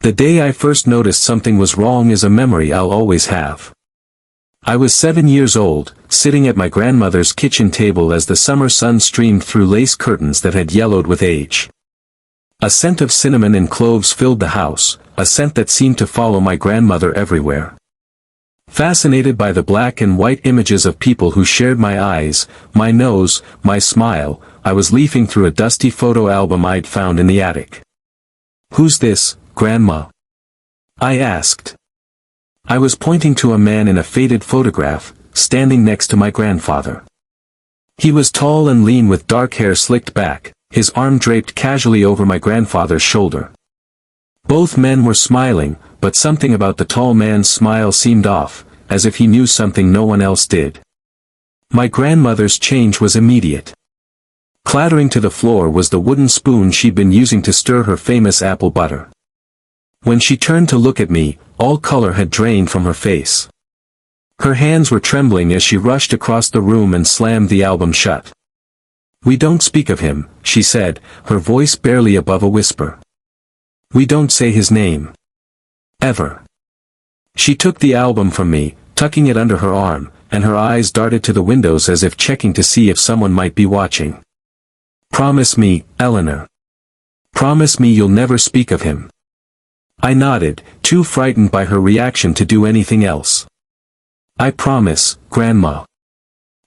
The day I first noticed something was wrong is a memory I'll always have. I was 7 years old, sitting at my grandmother's kitchen table as the summer sun streamed through lace curtains that had yellowed with age. A scent of cinnamon and cloves filled the house, a scent that seemed to follow my grandmother everywhere. Fascinated by the black and white images of people who shared my eyes, my nose, my smile, I was leafing through a dusty photo album I'd found in the attic. "Who's this, Grandma?" I asked. I was pointing to a man in a faded photograph, standing next to my grandfather. He was tall and lean with dark hair slicked back, his arm draped casually over my grandfather's shoulder. Both men were smiling, but something about the tall man's smile seemed off, as if he knew something no one else did. My grandmother's change was immediate. Clattering to the floor was the wooden spoon she'd been using to stir her famous apple butter. When she turned to look at me, all color had drained from her face. Her hands were trembling as she rushed across the room and slammed the album shut. "We don't speak of him," she said, her voice barely above a whisper. "We don't say his name. Ever." She took the album from me, tucking it under her arm, and her eyes darted to the windows as if checking to see if someone might be watching. "Promise me, Eleanor. Promise me you'll never speak of him." I nodded, too frightened by her reaction to do anything else. "I promise, Grandma."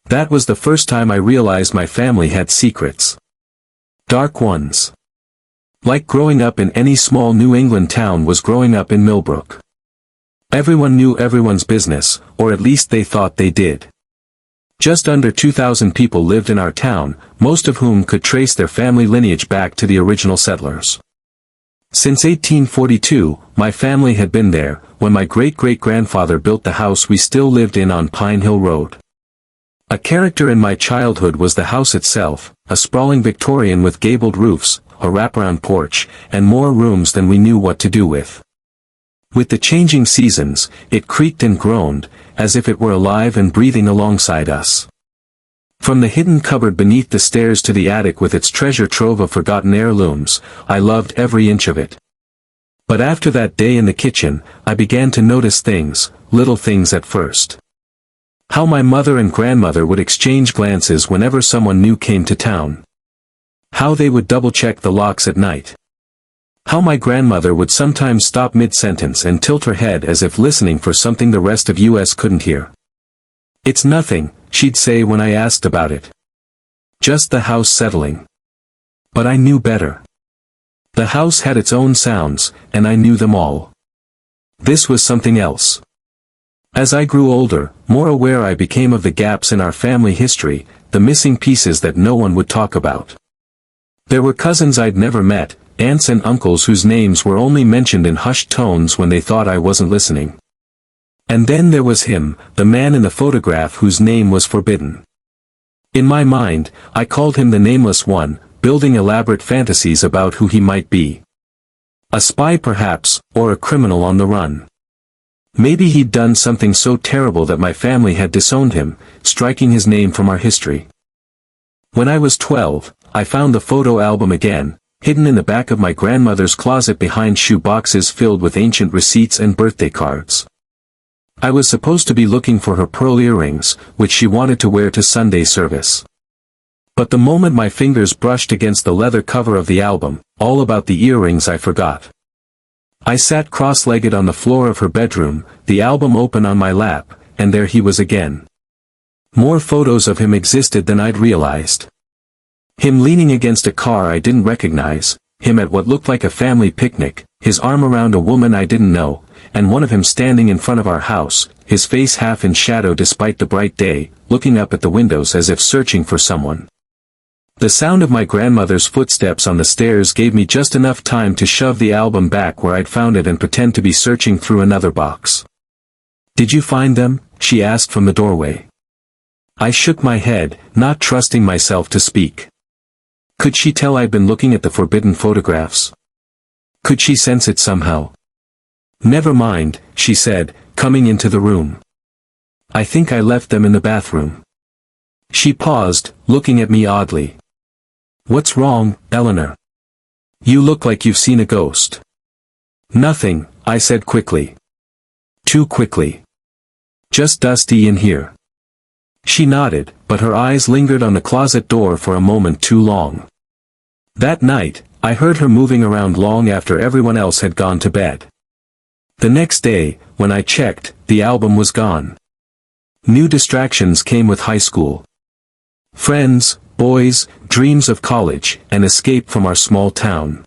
That was the first time I realized my family had secrets. Dark ones. Like growing up in any small New England town was growing up in Millbrook. Everyone knew everyone's business, or at least they thought they did. Just under 2,000 people lived in our town, most of whom could trace their family lineage back to the original settlers. Since 1842, my family had been there, when my great-great-grandfather built the house we still lived in on Pine Hill Road. A character in my childhood was the house itself, a sprawling Victorian with gabled roofs, a wraparound porch, and more rooms than we knew what to do with. With the changing seasons, it creaked and groaned, as if it were alive and breathing alongside us. From the hidden cupboard beneath the stairs to the attic with its treasure trove of forgotten heirlooms, I loved every inch of it. But after that day in the kitchen, I began to notice things, little things at first. How my mother and grandmother would exchange glances whenever someone new came to town. How they would double-check the locks at night. How my grandmother would sometimes stop mid-sentence and tilt her head as if listening for something the rest of us couldn't hear. "It's nothing," she'd say when I asked about it. "Just the house settling." But I knew better. The house had its own sounds, and I knew them all. This was something else. As I grew older, more aware I became of the gaps in our family history, the missing pieces that no one would talk about. There were cousins I'd never met, aunts and uncles whose names were only mentioned in hushed tones when they thought I wasn't listening. And then there was him, the man in the photograph whose name was forbidden. In my mind, I called him the Nameless One, building elaborate fantasies about who he might be. A spy perhaps, or a criminal on the run. Maybe he'd done something so terrible that my family had disowned him, striking his name from our history. When I was 12, I found the photo album again, hidden in the back of my grandmother's closet behind shoe boxes filled with ancient receipts and birthday cards. I was supposed to be looking for her pearl earrings, which she wanted to wear to Sunday service. But the moment my fingers brushed against the leather cover of the album, all about the earrings I forgot. I sat cross-legged on the floor of her bedroom, the album open on my lap, and there he was again. More photos of him existed than I'd realized. Him leaning against a car I didn't recognize, him at what looked like a family picnic, his arm around a woman I didn't know, and one of him standing in front of our house, his face half in shadow despite the bright day, looking up at the windows as if searching for someone. The sound of my grandmother's footsteps on the stairs gave me just enough time to shove the album back where I'd found it and pretend to be searching through another box. "Did you find them?" she asked from the doorway. I shook my head, not trusting myself to speak. Could she tell I'd been looking at the forbidden photographs? Could she sense it somehow? "Never mind," she said, coming into the room. "I think I left them in the bathroom." She paused, looking at me oddly. "What's wrong, Eleanor? You look like you've seen a ghost." Nothing, I said quickly. Too quickly. Just dusty in here. She nodded, but her eyes lingered on the closet door for a moment too long. That night, I heard her moving around long after everyone else had gone to bed. The next day, when I checked, the album was gone. New distractions came with high school. Friends, boys, dreams of college, and escape from our small town.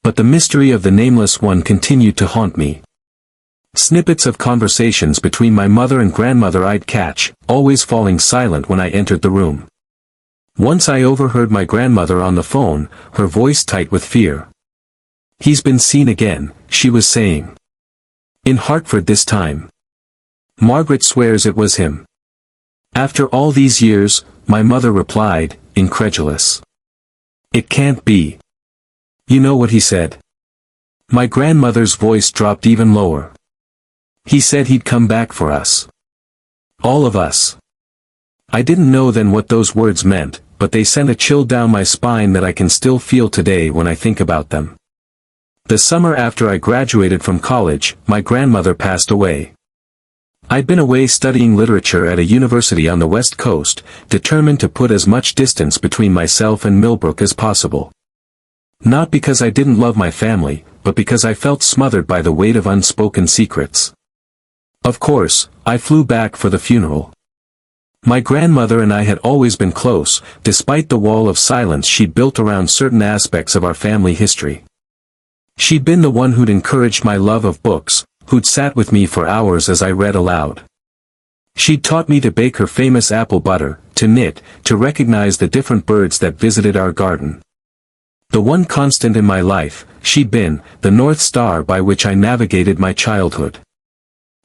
But the mystery of the nameless one continued to haunt me. Snippets of conversations between my mother and grandmother I'd catch, always falling silent when I entered the room. Once I overheard my grandmother on the phone, her voice tight with fear. "He's been seen again," she was saying. "In Hartford this time. Margaret swears it was him." After all these years, my mother replied, incredulous. "It can't be. You know what he said?" My grandmother's voice dropped even lower. "He said he'd come back for us. All of us." I didn't know then what those words meant, but they sent a chill down my spine that I can still feel today when I think about them. The summer after I graduated from college, my grandmother passed away. I'd been away studying literature at a university on the West Coast, determined to put as much distance between myself and Millbrook as possible. Not because I didn't love my family, but because I felt smothered by the weight of unspoken secrets. Of course, I flew back for the funeral. My grandmother and I had always been close, despite the wall of silence she'd built around certain aspects of our family history. She'd been the one who'd encouraged my love of books, who'd sat with me for hours as I read aloud. She'd taught me to bake her famous apple butter, to knit, to recognize the different birds that visited our garden. The one constant in my life, she'd been, the North Star by which I navigated my childhood.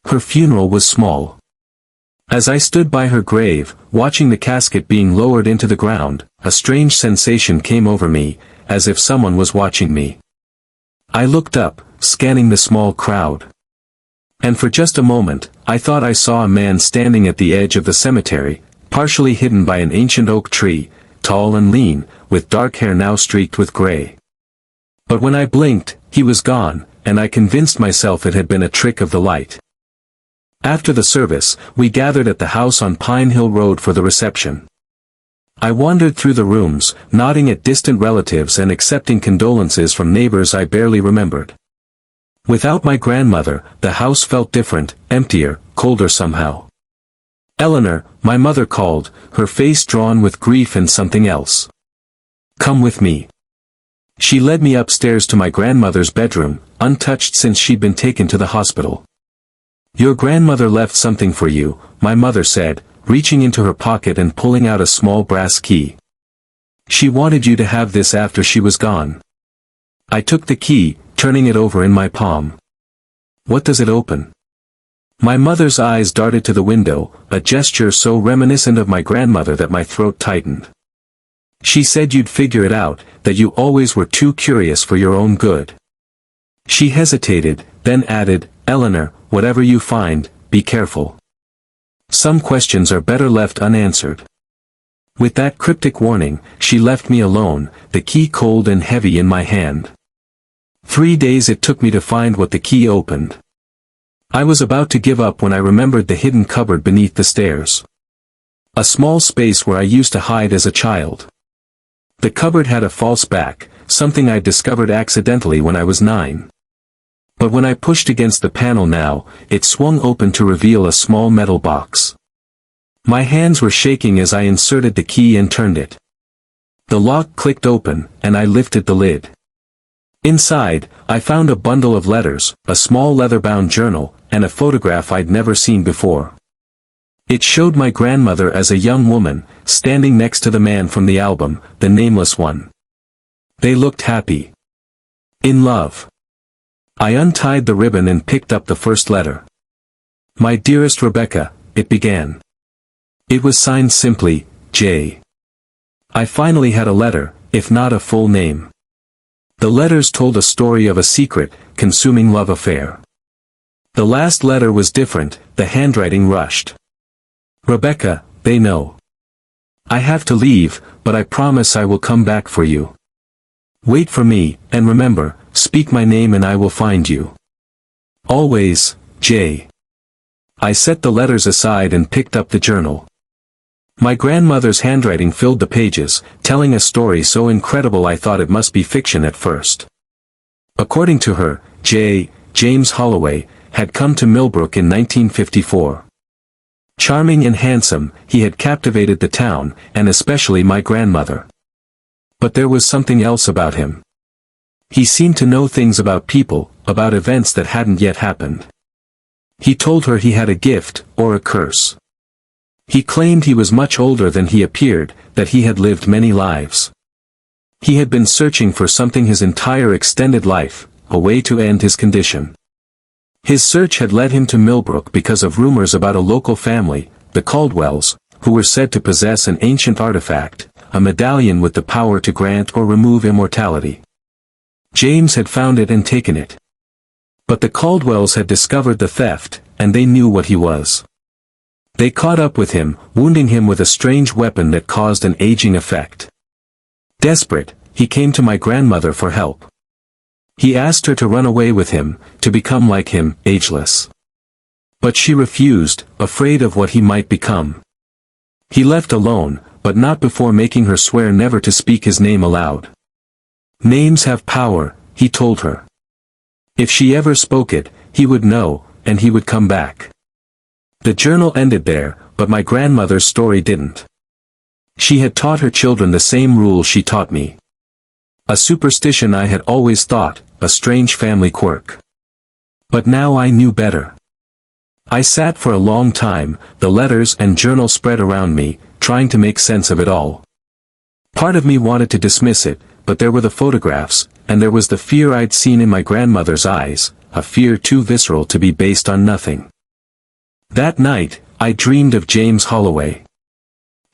Her funeral was small. As I stood by her grave, watching the casket being lowered into the ground, a strange sensation came over me, as if someone was watching me. I looked up, scanning the small crowd. And for just a moment, I thought I saw a man standing at the edge of the cemetery, partially hidden by an ancient oak tree, tall and lean, with dark hair now streaked with gray. But when I blinked, he was gone, and I convinced myself it had been a trick of the light. After the service, we gathered at the house on Pine Hill Road for the reception. I wandered through the rooms, nodding at distant relatives and accepting condolences from neighbors I barely remembered. Without my grandmother, the house felt different, emptier, colder somehow. "Eleanor," my mother called, her face drawn with grief and something else. "Come with me." She led me upstairs to my grandmother's bedroom, untouched since she'd been taken to the hospital. "Your grandmother left something for you," my mother said, reaching into her pocket and pulling out a small brass key. "She wanted you to have this after she was gone." I took the key, turning it over in my palm. "What does it open?" My mother's eyes darted to the window, a gesture so reminiscent of my grandmother that my throat tightened. "She said you'd figure it out, that you always were too curious for your own good." She hesitated, then added, "Eleanor, whatever you find, be careful. Some questions are better left unanswered." With that cryptic warning, she left me alone, the key cold and heavy in my hand. 3 days it took me to find what the key opened. I was about to give up when I remembered the hidden cupboard beneath the stairs. A small space where I used to hide as a child. The cupboard had a false back, something I discovered accidentally when I was 9. But when I pushed against the panel now, it swung open to reveal a small metal box. My hands were shaking as I inserted the key and turned it. The lock clicked open, and I lifted the lid. Inside, I found a bundle of letters, a small leather-bound journal, and a photograph I'd never seen before. It showed my grandmother as a young woman, standing next to the man from the album, the nameless one. They looked happy. In love. I untied the ribbon and picked up the first letter. "My dearest Rebecca," it began. It was signed simply, J. I finally had a letter, if not a full name. The letters told a story of a secret, consuming love affair. The last letter was different, the handwriting rushed. "Rebecca, they know. I have to leave, but I promise I will come back for you. Wait for me, and remember, speak my name and I will find you. Always, J. I set the letters aside and picked up the journal. My grandmother's handwriting filled the pages, telling a story so incredible I thought it must be fiction at first. According to her, James Holloway, had come to Millbrook in 1954. Charming and handsome, he had captivated the town, and especially my grandmother. But there was something else about him. He seemed to know things about people, about events that hadn't yet happened. He told her he had a gift, or a curse. He claimed he was much older than he appeared, that he had lived many lives. He had been searching for something his entire extended life, a way to end his condition. His search had led him to Millbrook because of rumors about a local family, the Caldwells, who were said to possess an ancient artifact, a medallion with the power to grant or remove immortality. James had found it and taken it. But the Caldwells had discovered the theft, and they knew what he was. They caught up with him, wounding him with a strange weapon that caused an aging effect. Desperate, he came to my grandmother for help. He asked her to run away with him, to become like him, ageless. But she refused, afraid of what he might become. He left alone, but not before making her swear never to speak his name aloud. Names have power, he told her. If she ever spoke it, he would know, and he would come back. The journal ended there, but my grandmother's story didn't. She had taught her children the same rule she taught me. A superstition I had always thought, a strange family quirk. But now I knew better. I sat for a long time, the letters and journal spread around me, trying to make sense of it all. Part of me wanted to dismiss it, but there were the photographs, and there was the fear I'd seen in my grandmother's eyes, a fear too visceral to be based on nothing. That night, I dreamed of James Holloway.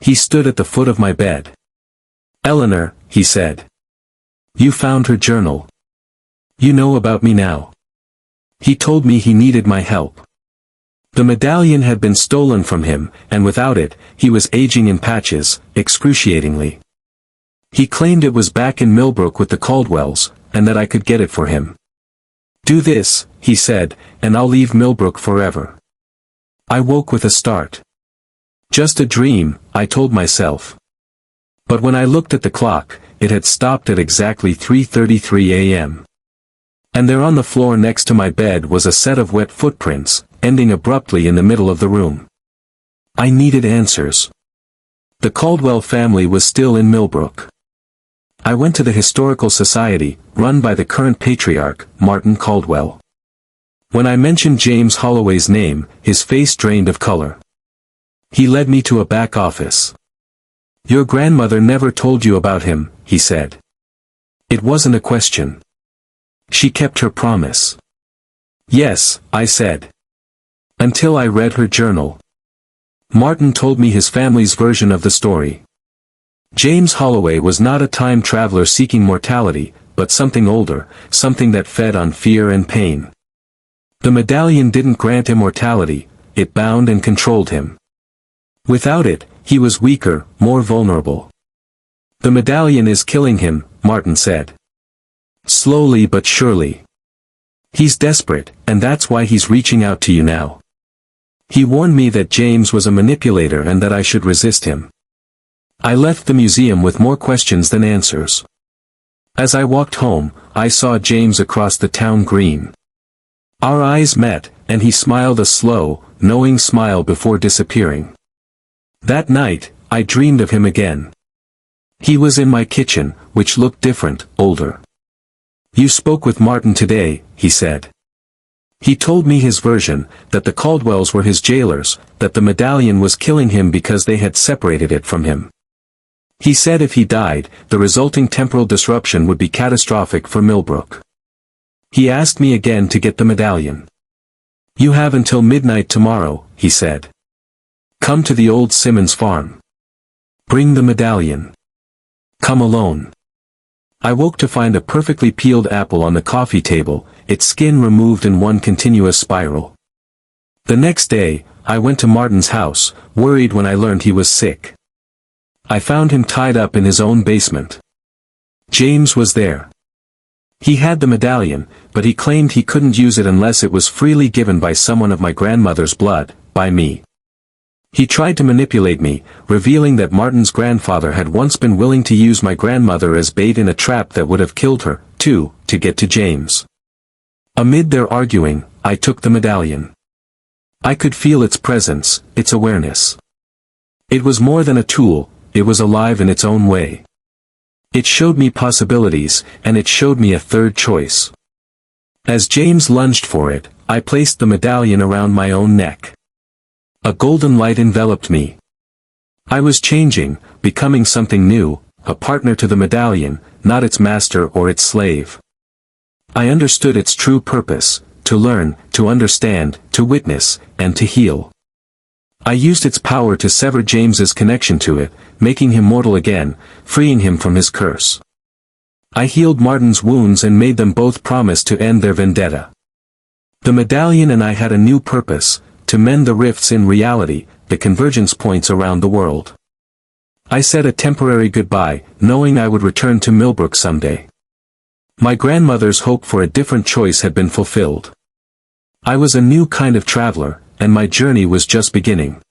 He stood at the foot of my bed. "Eleanor," he said. "You found her journal. You know about me now." He told me he needed my help. The medallion had been stolen from him, and without it, he was aging in patches, excruciatingly. He claimed it was back in Millbrook with the Caldwells, and that I could get it for him. "Do this," he said, "and I'll leave Millbrook forever." I woke with a start. Just a dream, I told myself. But when I looked at the clock, it had stopped at exactly 3:33 a.m. And there on the floor next to my bed was a set of wet footprints, ending abruptly in the middle of the room. I needed answers. The Caldwell family was still in Millbrook. I went to the Historical Society, run by the current patriarch, Martin Caldwell. When I mentioned James Holloway's name, his face drained of color. He led me to a back office. "Your grandmother never told you about him," he said. It wasn't a question. She kept her promise. "Yes," I said. Until I read her journal. Martin told me his family's version of the story. James Holloway was not a time traveler seeking mortality, but something older, something that fed on fear and pain. The medallion didn't grant immortality, it bound and controlled him. Without it, he was weaker, more vulnerable. "The medallion is killing him," Martin said. "Slowly but surely. He's desperate, and that's why he's reaching out to you now. He warned me that James was a manipulator and that I should resist him." I left the museum with more questions than answers. As I walked home, I saw James across the town green. Our eyes met, and he smiled a slow, knowing smile before disappearing. That night, I dreamed of him again. He was in my kitchen, which looked different, older. "You spoke with Martin today," he said. He told me his version, that the Caldwells were his jailers, that the medallion was killing him because they had separated it from him. He said if he died, the resulting temporal disruption would be catastrophic for Millbrook. He asked me again to get the medallion. "You have until midnight tomorrow," he said. "Come to the old Simmons farm. Bring the medallion. Come alone." I woke to find a perfectly peeled apple on the coffee table, its skin removed in one continuous spiral. The next day, I went to Martin's house, worried when I learned he was sick. I found him tied up in his own basement. James was there. He had the medallion, but he claimed he couldn't use it unless it was freely given by someone of my grandmother's blood, by me. He tried to manipulate me, revealing that Martin's grandfather had once been willing to use my grandmother as bait in a trap that would have killed her, too, to get to James. Amid their arguing, I took the medallion. I could feel its presence, its awareness. It was more than a tool, it was alive in its own way. It showed me possibilities, and it showed me a third choice. As James lunged for it, I placed the medallion around my own neck. A golden light enveloped me. I was changing, becoming something new, a partner to the medallion, not its master or its slave. I understood its true purpose, to learn, to understand, to witness, and to heal. I used its power to sever James's connection to it, making him mortal again, freeing him from his curse. I healed Martin's wounds and made them both promise to end their vendetta. The medallion and I had a new purpose, to mend the rifts in reality, the convergence points around the world. I said a temporary goodbye, knowing I would return to Millbrook someday. My grandmother's hope for a different choice had been fulfilled. I was a new kind of traveler, and my journey was just beginning.